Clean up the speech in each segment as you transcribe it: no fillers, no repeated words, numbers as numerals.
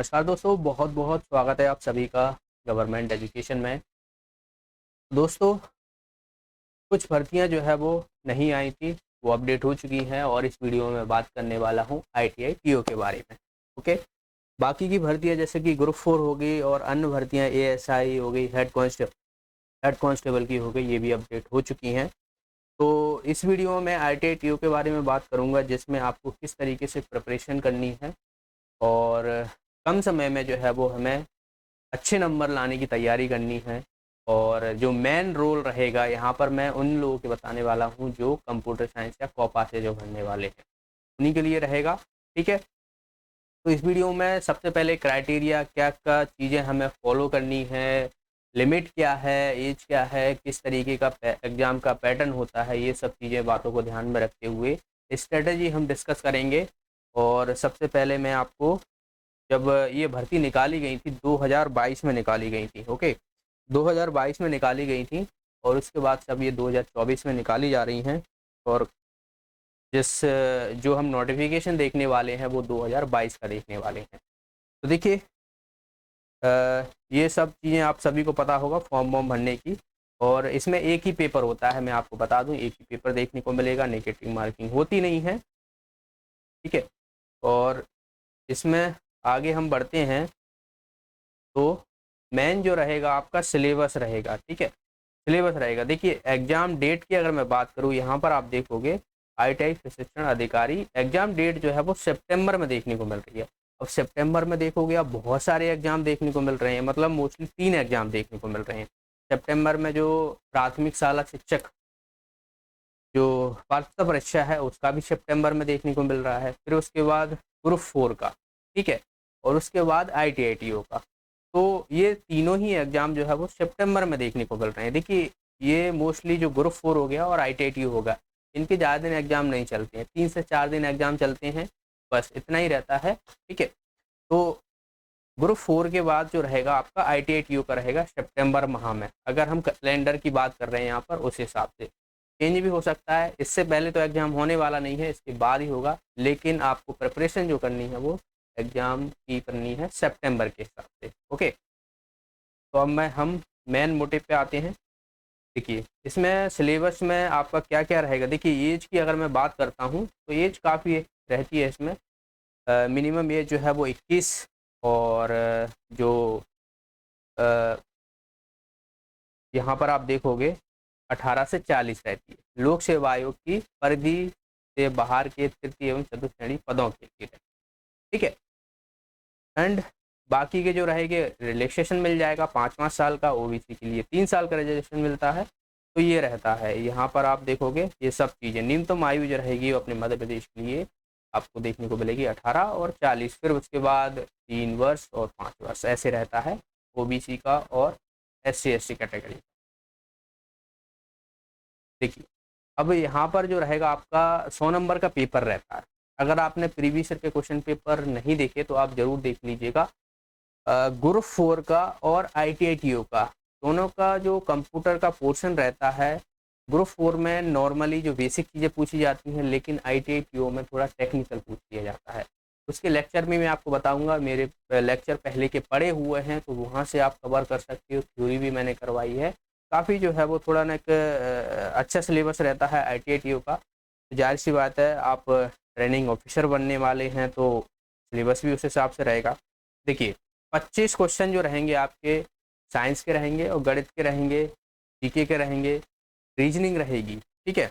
नमस्कार दोस्तों, बहुत बहुत स्वागत है आप सभी का गवर्नमेंट एजुकेशन में। दोस्तों, कुछ भर्तियां जो है वो नहीं आई थी, वो अपडेट हो चुकी हैं और इस वीडियो में बात करने वाला हूं आईटीआई टीओ के बारे में। ओके, बाकी की भर्तियां जैसे कि ग्रुप 4 हो गई और अन्य भर्तियां एएसआई हो गई, हेड कांस्टेबल की हो गई, ये भी अपडेट हो चुकी हैं। तो इस वीडियो में आईटीआई टीओ के बारे में बात करूँगा, जिसमें आपको किस तरीके से प्रिपरेशन करनी है और कम समय में जो है वो हमें अच्छे नंबर लाने की तैयारी करनी है। और जो मेन रोल रहेगा यहाँ पर, मैं उन लोगों के बताने वाला हूँ जो कंप्यूटर साइंस या कॉपा से जो भरने वाले हैं, उन्हीं के लिए रहेगा। ठीक है, तो इस वीडियो में सबसे पहले क्राइटेरिया क्या क्या चीज़ें हमें फॉलो करनी है, लिमिट क्या है, एज क्या है, किस तरीके का एग्ज़ाम का पैटर्न होता है, ये सब चीज़ें बातों को ध्यान में रखते हुए स्ट्रेटजी हम डिस्कस करेंगे। और सबसे पहले मैं आपको, जब ये भर्ती निकाली गई थी 2022 में निकाली गई थी, ओके, 2022 में निकाली गई थी और उसके बाद सब ये 2024 में निकाली जा रही हैं। और जिस जो हम नोटिफिकेशन देखने वाले हैं वो 2022 का देखने वाले हैं। तो देखिए, ये सब चीज़ें आप सभी को पता होगा फॉर्म वॉर्म भरने की। और इसमें एक ही पेपर होता है, मैं आपको बता दूं, एक ही पेपर देखने को मिलेगा, नेगेटिव मार्किंग होती नहीं है। ठीक है, और इसमें आगे हम बढ़ते हैं तो मेन जो रहेगा आपका सिलेबस रहेगा। ठीक है, सिलेबस रहेगा। देखिए, एग्जाम डेट की अगर मैं बात करूँ, यहाँ पर आप देखोगे आईटीआई प्रशिक्षण अधिकारी एग्जाम डेट जो है वो सितंबर में देखने को मिल रही है। अब सितंबर में देखोगे आप बहुत सारे एग्जाम देखने को मिल रहे हैं, मतलब मोस्टली 3 एग्जाम देखने को मिल रहे हैं सितंबर में। जो प्राथमिक शाला शिक्षक जो पात्रता परीक्षा है उसका भी सितंबर में देखने को मिल रहा है, फिर उसके बाद ग्रुप 4 का, ठीक है, और उसके बाद आईटीआईटीओ का। तो ये तीनों ही एग्जाम जो है वो सितंबर में देखने को मिल रहे हैं। देखिए, ये मोस्टली जो ग्रुप 4 हो गया और आईटीआईटीओ होगा, इनके ज़्यादा दिन एग्जाम नहीं चलते हैं, 3 से 4 दिन एग्जाम चलते हैं, बस इतना ही रहता है। ठीक है, तो ग्रुप 4 के बाद जो रहेगा आपका आईटीआईटीओ का रहेगा सितंबर माह में, अगर हम कैलेंडर की बात कर रहे हैं यहाँ पर उस हिसाब से। चेंज भी हो सकता है, इससे पहले तो एग्जाम होने वाला नहीं है, इसके बाद ही होगा, लेकिन आपको प्रिपरेशन जो करनी है वो एग्जाम की करनी है सितंबर के हिसाब से। ओके, तो अब हम मेन मोटिव पे आते हैं। देखिए, इसमें सिलेबस में आपका क्या क्या रहेगा। देखिए, एज की अगर मैं बात करता हूँ तो एज काफ़ी रहती है इसमें। मिनिमम एज जो है वो 21 और जो यहाँ पर आप देखोगे 18 से 40 रहती है। लोक सेवा आयोग की परिधि से बाहर के तृतीय एवं चतुर्थ श्रेणी पदों के लिए। ठीक है, एंड बाकी के जो रहेंगे रिलैक्सेशन मिल जाएगा 5-5 साल का, ओबीसी के लिए 3 साल का रिजर्वेशन मिलता है। तो ये रहता है, यहाँ पर आप देखोगे ये सब चीज़ें। न्यूनतम आयु जो रहेगी वो अपने मध्य प्रदेश के लिए आपको देखने को मिलेगी 18 और 40, फिर उसके बाद 3 वर्ष और 5 वर्ष ऐसे रहता है ओबीसी का और SC/ST कैटेगरी। देखिए, अब यहाँ पर जो रहेगा आपका 100 नंबर का पेपर रहता है। अगर आपने प्रीवियस ईयर के क्वेश्चन पेपर नहीं देखे तो आप जरूर देख लीजिएगा। ग्रुप 4 का और आईटीआईटीओ का, दोनों का जो कंप्यूटर का पोर्शन रहता है, ग्रुप 4 में नॉर्मली जो बेसिक चीज़ें पूछी जाती हैं, लेकिन आईटीआईटीओ में थोड़ा टेक्निकल पूछ लिया जाता है। उसके लेक्चर में मैं आपको बताऊंगा, मेरे लेक्चर पहले के पढ़े हुए हैं तो वहाँ से आप कवर कर सकते हो, थ्योरी भी मैंने करवाई है। काफ़ी जो है वो थोड़ा ना एक अच्छा सिलेबस रहता है आईटीआईटीओ का। तो जाहिर सी बात है, आप ट्रेनिंग ऑफिसर बनने वाले हैं तो सिलेबस भी उस हिसाब से रहेगा। देखिए, 25 क्वेश्चन जो रहेंगे आपके साइंस के रहेंगे और गणित के रहेंगे, जीके के रहेंगे, रीजनिंग रहेगी। ठीक है,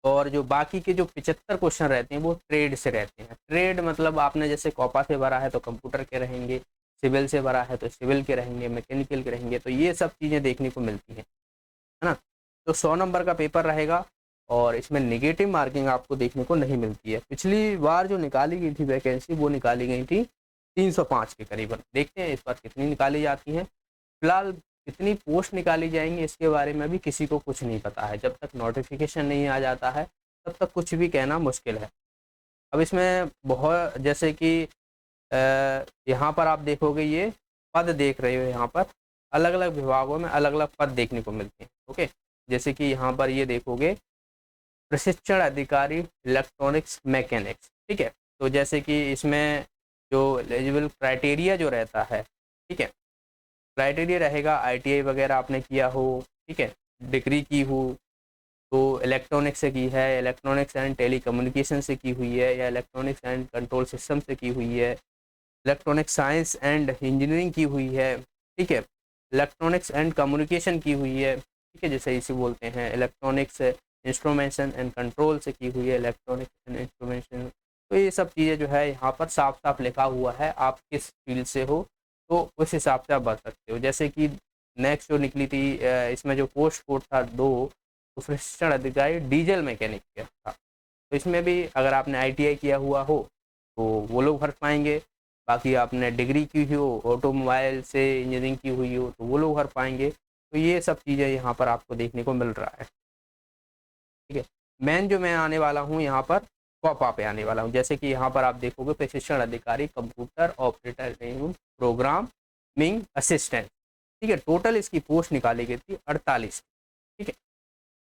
और जो बाकी के जो 75 क्वेश्चन रहते हैं वो ट्रेड से रहते हैं। ट्रेड मतलब आपने जैसे कॉपा से भरा है तो कंप्यूटर के रहेंगे, सिविल से भरा है तो सिविल के रहेंगे, मैकेनिकल के रहेंगे, तो ये सब चीज़ें देखने को मिलती हैं, है ना। तो 100 नंबर का पेपर रहेगा और इसमें नेगेटिव मार्किंग आपको देखने को नहीं मिलती है। पिछली बार जो निकाली गई थी वैकेंसी, वो निकाली गई थी 305 के करीबन। देखते हैं इस बार कितनी निकाली जाती हैं। फिलहाल कितनी पोस्ट निकाली जाएंगी इसके बारे में भी किसी को कुछ नहीं पता है। जब तक नोटिफिकेशन नहीं आ जाता है तब तक कुछ भी कहना मुश्किल है। अब इसमें बहुत, जैसे कि यहाँ पर आप देखोगे, ये पद देख रहे हो, यहाँ पर अलग अलग विभागों में अलग अलग पद देखने को मिलते हैं। ओके, जैसे कि यहाँ पर ये देखोगे प्रशिक्षण अधिकारी इलेक्ट्रॉनिक्स मैकेनिक्स। ठीक है, तो जैसे कि इसमें जो एलिजिबल क्राइटेरिया जो रहता है, ठीक है, क्राइटेरिया रहेगा आईटीआई वगैरह आपने किया हो, ठीक है, डिग्री की हो तो इलेक्ट्रॉनिक्स से की है, इलेक्ट्रॉनिक्स एंड टेलीकम्युनिकेशन से की हुई है, या इलेक्ट्रॉनिक्स एंड कंट्रोल सिस्टम से की हुई है, इलेक्ट्रॉनिक साइंस एंड इंजीनियरिंग की हुई है, ठीक है, इलेक्ट्रॉनिक्स एंड कम्युनिकेशन की हुई है, ठीक है, जैसे इसे बोलते हैं इलेक्ट्रॉनिक्स इंस्ट्रूमेंटेशन एंड कंट्रोल से की हुई है, इलेक्ट्रॉनिक्स एंड इंस्ट्रूमेंटेशन। तो ये सब चीज़ें जो है यहाँ पर साफ साफ लिखा हुआ है, आप किस फील्ड से हो तो उस हिसाब से आप बढ़ सकते हो। जैसे कि नेक्स्ट जो निकली थी इसमें जो पोस्ट कोड था 2, तो प्रशिक्षण अधिकारी डीजल मैकेनिक का था। तो इसमें भी अगर आपने आईटीआई किया हुआ हो तो वो लोग भर पाएंगे, बाकी आपने डिग्री की हो, ऑटोमोबाइल से इंजीनियरिंग की हुई हो तो वो लोग भर पाएंगे। तो ये सब चीज़ें यहाँ पर आपको देखने को मिल रहा है, ठीक है। मेन जो मैं आने वाला हूँ यहाँ पर कॉपा पे आने वाला हूँ। जैसे कि यहाँ पर आप देखोगे प्रशिक्षण अधिकारी कंप्यूटर ऑपरेटर एवं प्रोग्रामिंग असिस्टेंट, ठीक है, टोटल इसकी पोस्ट निकाली गई थी 48, ठीक है।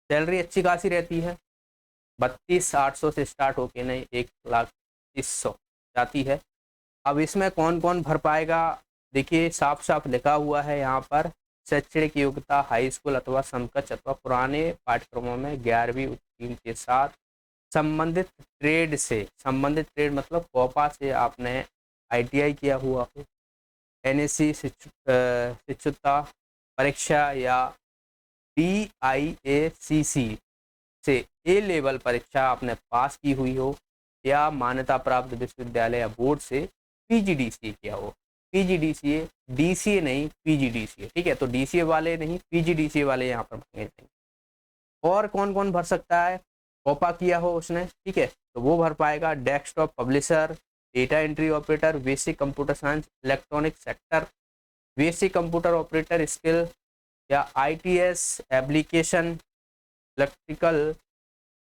सैलरी अच्छी खासी रहती है, 32,800 से स्टार्ट होके नहीं 1,30,100 जाती है। अब इसमें कौन कौन भर पाएगा, देखिए साफ साफ लिखा हुआ है यहाँ पर, शैक्षणिक योग्यता हाई स्कूल अथवा समकक्ष अथवा पुराने पाठ्यक्रमों में 11वीं उत्तीर्ण के साथ संबंधित ट्रेड से, संबंधित ट्रेड मतलब कॉपा से आपने आईटीआई किया हुआ हो, एनएससी शिक्षुता परीक्षा या बीआईएसीसी से ए लेवल परीक्षा आपने पास की हुई हो, या मान्यता प्राप्त विश्वविद्यालय या बोर्ड से पीजीडीसीए किया हो। पीजीडीसीए, डीसीए नहीं पीजीडीसीए, ठीक है, तो डीसीए वाले नहीं पीजीडीसीए वाले यहाँ पर मांगे जाएंगे। और कौन कौन भर सकता है, कॉपा किया हो उसने, ठीक है, तो वो भर पाएगा। Desktop publisher, data entry operator, basic computer science electronic sector, basic computer operator skill, या आईटीएस एप्लीकेशन इलेक्ट्रिकल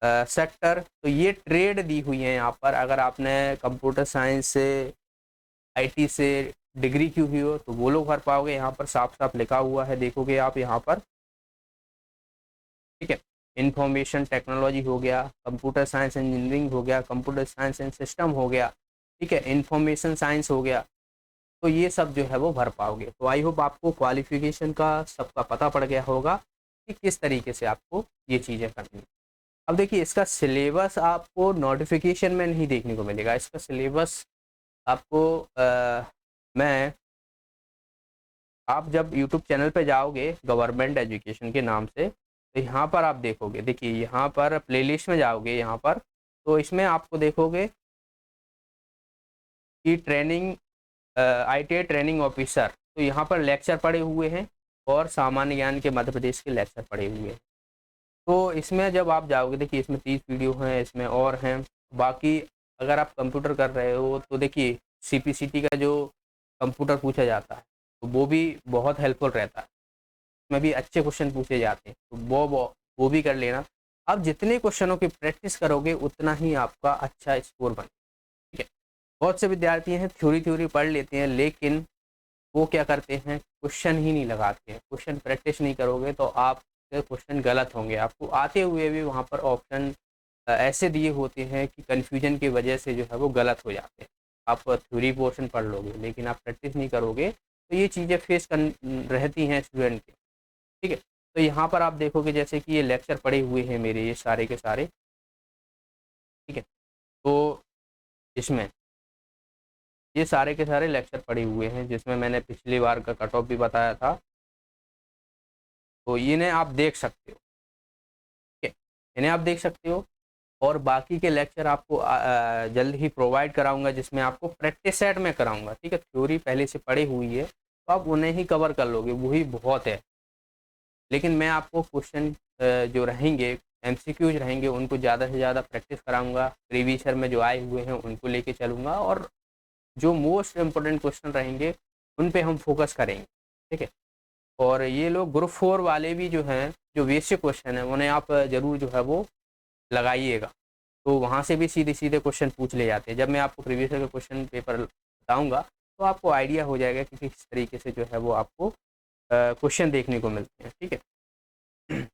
सेक्टर। तो ये ट्रेड दी हुई है यहाँ पर। अगर आपने कंप्यूटर साइंस से आईटी से डिग्री की हुई हो तो वो लोग भर पाओगे, यहाँ पर साफ साफ लिखा हुआ है, देखोगे आप यहाँ पर, ठीक है। इंफॉर्मेशन टेक्नोलॉजी हो गया, कंप्यूटर साइंस इंजीनियरिंग हो गया, कंप्यूटर साइंस एंड सिस्टम हो गया, ठीक है, इंफॉर्मेशन साइंस हो गया, तो ये सब जो है वो भर पाओगे। तो आई होप आपको क्वालिफिकेशन का सबका पता पड़ गया होगा कि किस तरीके से आपको ये चीज़ें करनी। अब देखिए इसका सिलेबस आपको नोटिफिकेशन में नहीं देखने को मिलेगा, इसका सिलेबस आपको मैं, आप जब यूट्यूब चैनल पे जाओगे गवर्नमेंट एजुकेशन के नाम से, तो यहाँ पर आप देखोगे, देखिए यहाँ पर प्लेलिस्ट में जाओगे यहाँ पर, तो इसमें आपको देखोगे कि ट्रेनिंग आईटीआई ट्रेनिंग ऑफिसर, तो यहाँ पर लेक्चर पड़े हुए हैं और सामान्य ज्ञान के मध्य प्रदेश के लेक्चर पड़े हुए हैं। तो इसमें जब आप जाओगे, देखिए इसमें 30 वीडियो हैं, इसमें और हैं। बाकी अगर आप कंप्यूटर कर रहे हो तो देखिए सीपीसीटी का जो कंप्यूटर पूछा जाता है तो वो भी बहुत हेल्पफुल रहता है, उसमें भी अच्छे क्वेश्चन पूछे जाते हैं, तो वो भी कर लेना। आप जितने क्वेश्चनों की प्रैक्टिस करोगे उतना ही आपका अच्छा स्कोर बने, ठीक है। बहुत से विद्यार्थी हैं थ्योरी पढ़ लेते हैं, लेकिन वो क्या करते हैं, क्वेश्चन ही नहीं लगाते हैं। क्वेश्चन प्रैक्टिस नहीं करोगे तो आप क्वेश्चन गलत होंगे, आपको आते हुए भी वहाँ पर ऑप्शन ऐसे दिए होते हैं कि कन्फ्यूजन की वजह से जो है वो गलत हो जाते हैं। आप थ्योरी पोर्शन पढ़ लोगे लेकिन आप प्रैक्टिस नहीं करोगे, तो ये चीज़ें फेस कर रहती हैं स्टूडेंट के, ठीक है। तो यहाँ पर आप देखोगे जैसे कि ये लेक्चर पड़े हुए हैं मेरे, ये सारे के सारे, ठीक है। तो इसमें ये सारे के सारे लेक्चर पड़े हुए हैं, जिसमें मैंने पिछली बार का कट ऑफ भी बताया था, तो इन्हें आप देख सकते हो, ठीक है, इन्हें आप देख सकते हो। और बाकी के लेक्चर आपको जल्द ही प्रोवाइड कराऊंगा, जिसमें आपको प्रैक्टिस सेट में कराऊंगा, ठीक है। थ्योरी पहले से पड़ी हुई है तो आप उन्हें ही कवर कर लोगे, वही बहुत है। लेकिन मैं आपको क्वेश्चन जो रहेंगे, एमसीक्यूज रहेंगे, उनको ज़्यादा से ज़्यादा प्रैक्टिस कराऊंगा, प्रीवियस ईयर में जो आए हुए हैं उनको लेके चलूँगा, और जो मोस्ट इम्पोर्टेंट क्वेश्चन रहेंगे उन पे हम फोकस करेंगे, ठीक है। और ये लोग ग्रुप 4 वाले भी जो हैं, जो बेसिक क्वेश्चन है उन्हें आप ज़रूर जो है वो लगाइएगा, तो वहाँ से भी सीधे सीधे क्वेश्चन पूछ ले जाते हैं। जब मैं आपको प्रीवियस ईयर का क्वेश्चन पेपर बताऊँगा तो आपको आइडिया हो जाएगा कि किस तरीके से जो है वो आपको क्वेश्चन देखने को मिलते हैं, ठीक है।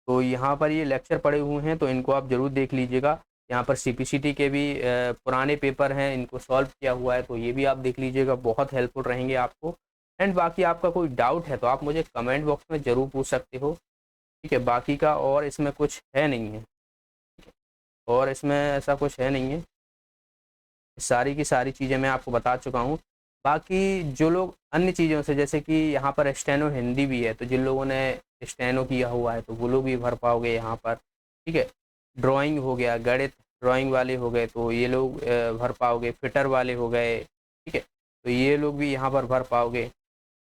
तो यहाँ पर ये लेक्चर पड़े हुए हैं तो इनको आप ज़रूर देख लीजिएगा। यहाँ पर CPCT के भी पुराने पेपर हैं, इनको सॉल्व किया हुआ है, तो ये भी आप देख लीजिएगा, बहुत हेल्पफुल रहेंगे आपको। एंड बाकी आपका कोई डाउट है तो आप मुझे कमेंट बॉक्स में ज़रूर पूछ सकते हो, ठीक है। बाकी का और इसमें कुछ है नहीं है, और इसमें ऐसा कुछ है नहीं है, सारी की सारी चीज़ें मैं आपको बता चुका हूँ। बाकी जो लोग अन्य चीज़ों से, जैसे कि यहाँ पर स्टेनो हिंदी भी है, तो जिन लोगों ने स्टेनो किया हुआ है तो वो लोग भी भर पाओगे यहाँ पर, ठीक है। ड्राइंग हो गया, गणित ड्राइंग वाले हो गए तो ये लोग भर पाओगे, फिटर वाले हो गए, ठीक है, तो ये लोग भी यहाँ पर भर पाओगे।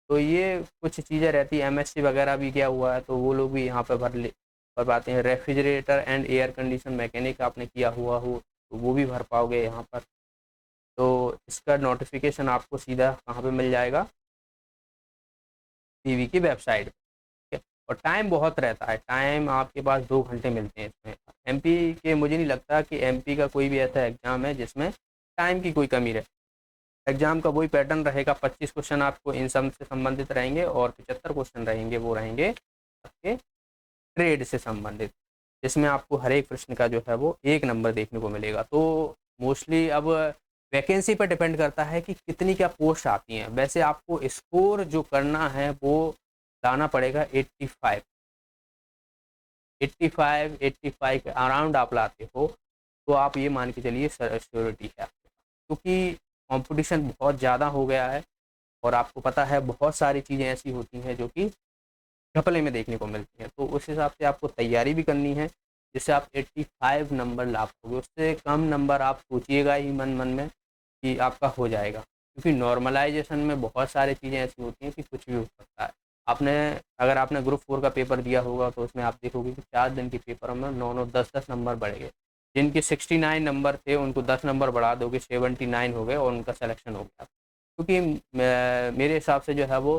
तो ये कुछ चीज़ें रहती है, MSc वगैरह भी किया हुआ है तो वो लोग भी यहाँ पर भर पाते हैं। Refrigerator and air condition mechanic आपने किया हुआ हो तो वो भी भर पाओगे यहाँ पर। तो इसका नोटिफिकेशन आपको सीधा कहाँ पे मिल जाएगा, CV की वेबसाइट, ठीक है। और टाइम बहुत रहता है, टाइम आपके पास 2 घंटे मिलते हैं इसमें। MP के मुझे नहीं लगता कि MP का कोई भी ऐसा एग्ज़ाम है जिसमें टाइम की कोई कमी रहे। एग्ज़ाम का वही पैटर्न रहेगा, 25 क्वेश्चन आपको इन सब से संबंधित रहेंगे और 75 क्वेश्चन रहेंगे, वो रहेंगे आपके ट्रेड से संबंधित, जिसमें आपको हर एक प्रश्न का जो है वो 1 नंबर देखने को मिलेगा। तो मोस्टली अब वैकेंसी पर डिपेंड करता है कि कितनी क्या पोस्ट आती हैं। वैसे आपको स्कोर जो करना है वो लाना पड़ेगा 85, 85 के अराउंड आप लाते हो तो आप ये मान के चलिए श्योरिटी है आपके पास, क्योंकि कंपटीशन बहुत ज़्यादा हो गया है। और आपको पता है बहुत सारी चीज़ें ऐसी होती हैं जो कि घपले में देखने को मिलती हैं, तो उस हिसाब से आपको तैयारी भी करनी है, जिससे आप 85 नंबर ला पाओगे। उससे कम नंबर आप सोचिएगा ही मन मन में कि आपका हो जाएगा, क्योंकि नॉर्मलाइजेशन में बहुत सारी चीज़ें ऐसी होती हैं कि कुछ भी हो सकता है। अगर आपने ग्रुप 4 का पेपर दिया होगा तो उसमें आप देखोगे कि 4 दिन के पेपर में 9-9, 10-10 नंबर बढ़ गए। जिनके 69 नंबर थे उनको 10 नंबर बढ़ा दोगे, 79 हो गए और उनका सिलेक्शन हो गया। क्योंकि मेरे हिसाब से जो है वो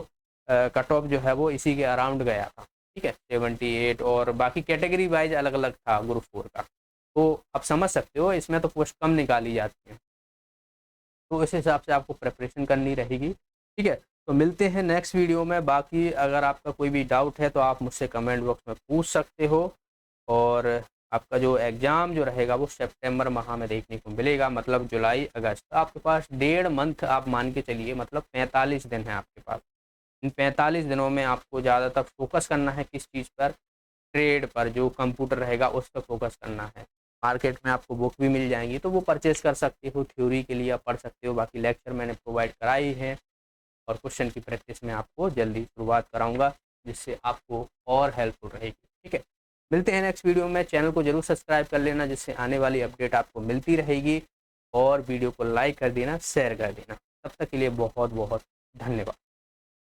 कट ऑफ जो है वो इसी के अराउंड गया था, ठीक है, 78। और बाकी कैटेगरी वाइज अलग अलग था ग्रुप 4 का, तो आप समझ सकते हो इसमें तो पोस्ट कम निकाली जाती है, तो इस हिसाब से आपको प्रिपरेशन करनी रहेगी, ठीक है। तो मिलते हैं नेक्स्ट वीडियो में। बाकी अगर आपका कोई भी डाउट है तो आप मुझसे कमेंट बॉक्स में पूछ सकते हो। और आपका जो एग्ज़ाम जो रहेगा वो सितंबर माह में देखने को मिलेगा, मतलब जुलाई अगस्त। आपके पास 1.5 मंथ आप मान के चलिए, मतलब 45 दिन है आपके पास। इन 45 दिनों में आपको ज़्यादातर फोकस करना है किस चीज़ पर, ट्रेड पर, जो कंप्यूटर रहेगा उस पर फोकस करना है। मार्केट में आपको बुक भी मिल जाएंगी तो वो परचेज़ कर सकते हो, थ्योरी के लिए आप पढ़ सकते हो। बाकी लेक्चर मैंने प्रोवाइड कराई है और क्वेश्चन की प्रैक्टिस में आपको जल्दी शुरुआत कराऊंगा, जिससे आपको और हेल्पफुल रहेगी, ठीक है। मिलते हैं नेक्स्ट वीडियो में। चैनल को जरूर सब्सक्राइब कर लेना, जिससे आने वाली अपडेट आपको मिलती रहेगी। और वीडियो को लाइक कर देना, शेयर कर देना। तब तक के लिए बहुत बहुत धन्यवाद।